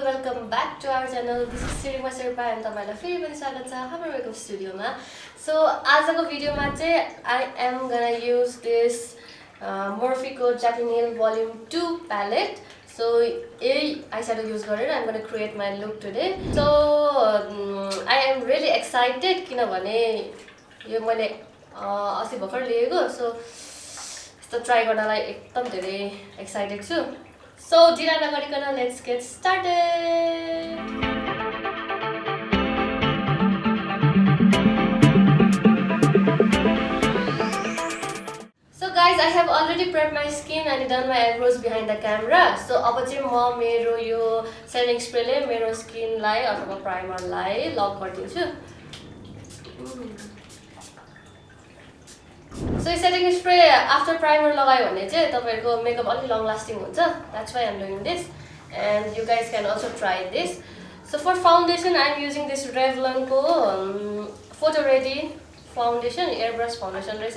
people, welcome back to our channel. This is Tsheringma Sherpa and तपाईहरुलाई फेरि पनि स्वागत छ हाम्रो मेकअप स्टुडियोमा. So आजको भिडियोमा चाहिँ I am gonna use this Morphe को Jackie Nail Volume 2 palette. So यही eyeshadow use गरेर I'm gonna create my look today. So I am really excited किनभने यो मैले अस्ति भर्खर लिएको. So यस्तो ट्राई गर्नलाई एकदम धेरै एक्साइटेड छु. So ढिला नगरिकन let's get started. So guys, I have already prepped my skin and done my eyebrows behind the camera. So अब चाहिँ म मेरो यो setting spray ले मेरो skin लाई अथवा primer लाई लक गरिदिन्छु. So setting spray after primer लगायो भने चाहिँ तपाईहरुको मेकअप अलि long lasting हुन्छ. That's why I'm doing this and you guys can also try this. So for foundation I am using this Revlon को photo ready foundation, airbrush foundation रहेछ.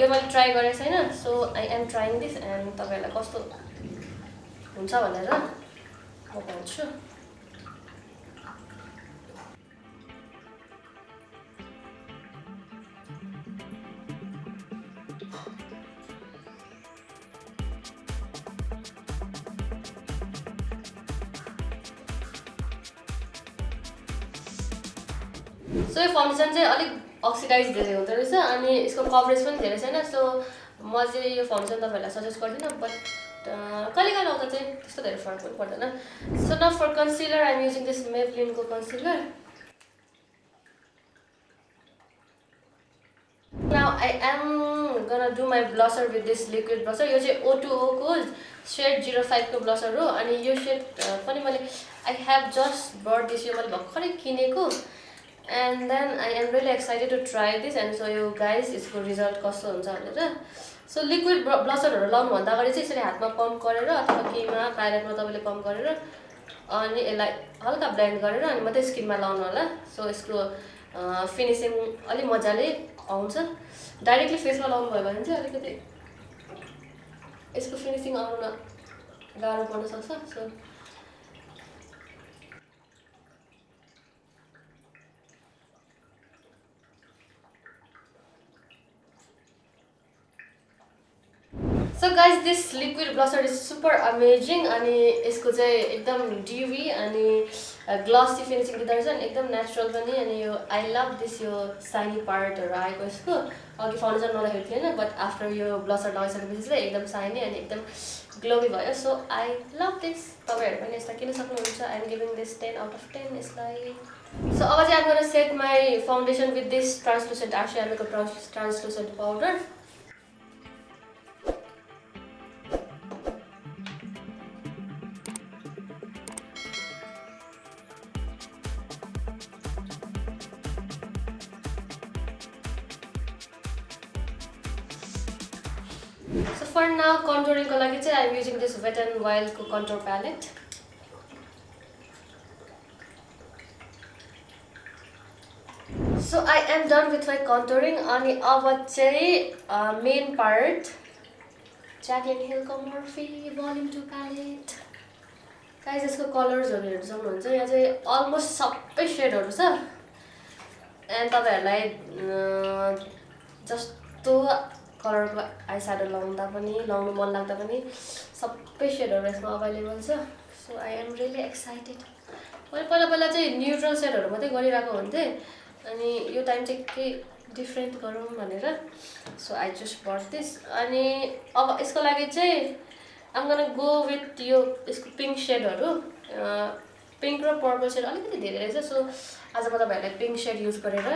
यो मैले ट्राई गरेको छैन. So I am trying this and तपाईहरुलाई कस्तो हुन्छ भनेर म भन्छु. So यो फाउन्डेसन चाहिँ अलिक अक्सिडाइज धेरै हुँदो रहेछ अनि यसको कभरेज पनि धेरै छैन. सो म चाहिँ यो फाउन्डेसन तपाईहरुलाई सजेस्ट गर्दिन बट कहिले लाउँदा चाहिँ त्यस्तो धेरै फरक पनि पर्दैन. So now for concealer I am using this Maybelline को concealer. Now I am gonna do my blusher with this liquid blusher. यो चाहिँ O2O को shade 05 को blusher हो अनि यो shade पनि मैले I have just bought this. यो मैले भर्खरै किनेको. And then I am really excited to try this and show you guys यसको रिजल्ट कस्तो हुन्छ भनेर. So liquid blusherहरु लाउनु भन्दा अगाडि चाहिँ यसरी हातमा पम्प गरेर अथवा केहीमा प्यालेटमा तपाईले पम्प गरेर अनि यसलाई हल्का ब्लेन्ड गरेर अनि मात्रै स्किनमा लाउनु होला. सो यसको फिनिशिङ अलि मजाले आउँछ. डाइरेक्टली फेसमा लाउनु भयो भने चाहिँ अलिकति यसको फिनिशिङ आउन गाह्रो पर्न सक्छ. So So guys, this liquid blusher is super amazing अनि यसको चाहिँ एकदम dewy अनि glossy finishing दिँदो रहेछ अनि एकदम natural पनि अनि यो I love this यो shiny part हरु आएको यसको. अघि फाउन्डेसन नलाएको थिएन बट आफ्टर यो ब्लसर लगाइसकेपछि चाहिँ एकदम shiny अनि एकदम glowy भयो. So I love this. तपाईहरु पनि यसलाई किन्न सक्नुहुन्छ. I am giving this 10 out of 10 यसलाई. So अब चाहिँ I'm gonna set my foundation with this translucent Arcia Makeup translucent powder. So for now contouring को लागि चाहिँ I am using this Wet n Wild को contour palette. So I am done with my contouring अनि अब चाहिँ main part Jackie Nail को Morphe Volume 2 palette. Guys यसको कलर्सहरु हेर्न सक्नुहुन्छ. यहाँ चाहिँ अलमोस्ट सबै शेडहरु छ एन्ड तपाईहरुलाई जस्तो कलरको आईस्याडो लाउनु मन लाग्दा पनि सबै शेडहरु यसमा अवेलेबल छ. So I am really excited. मैले पहिला चाहिँ न्यूट्रल शेडहरु मात्रै गरिरहेको हुन्थे अनि यो टाइम चाहिँ के डिफरेन्ट गरौँ भनेर. So I just but this अनि अब यसको लागि चाहिँ I am gonna go with यो यसको पिंक शेडहरु. पिंक र पर्पल शेड अलिकति धेरै रहेछ. सो आज म तपाईहरुलाई पिंक शेड युज गरेर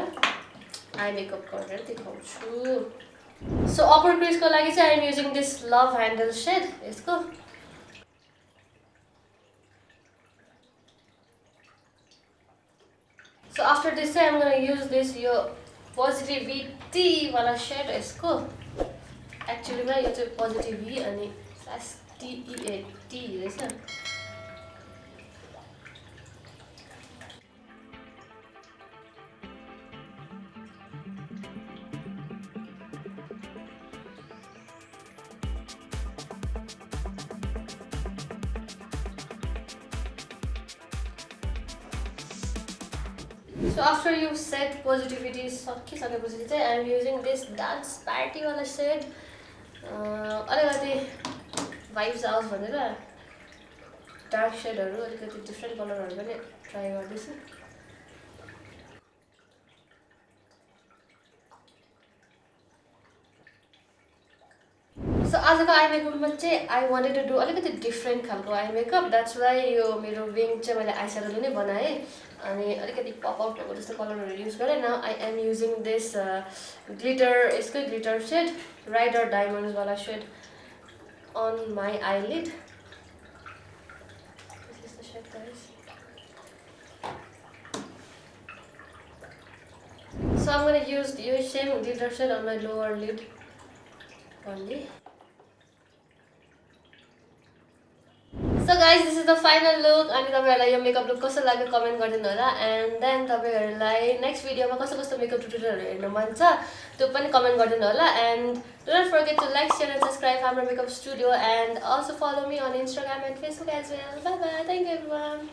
आई मेकअप गरेर देखाउँछु. So upper crease को लागि चाहिँ I am using this Love Handle shade यसको. So after this I am gonna use this यो Positivity वाला shade यसको. Actually मा यो चाहिँ Positivity अनि TEAT रहेछ. So after you set positivity सकिसकेपछि चाहिँ I am using this dance party वाला shade अलिकति vibes आओस् भनेर dark shadeहरु अलिकति different colorहरु पनि try गर्दैछु So आजको eye makeup मा चाहिँ I wanted to do अलिकति different खालको eye makeup that's why यो मेरो wing चाहिँ मैले eyeshadow ले नै बनाए अनि अलिकति pop out भएको जस्तो कलरहरु युज गरे now I am using this glitter यसकै glitter shade rider diamonds वाला shade on my eyelid this is the shade guys so I'm going to use the same glitter shade on my lower lid only So guys, this is the final look अनि तपाईहरुलाई यो makeup look कस्तो लाग्यो comment गरिदिनु होला and then तपाईहरुलाई next भिडियोमा कस्तो कस्तो मेकअप ट्युटोरियलहरु हेर्न मन छ त्यो पनि कमेन्ट गरिदिनु होला and do not forget to like, share and subscribe Hamro Makeup Studio and also follow me on Instagram and Facebook as well. Bye bye. Thank you everyone.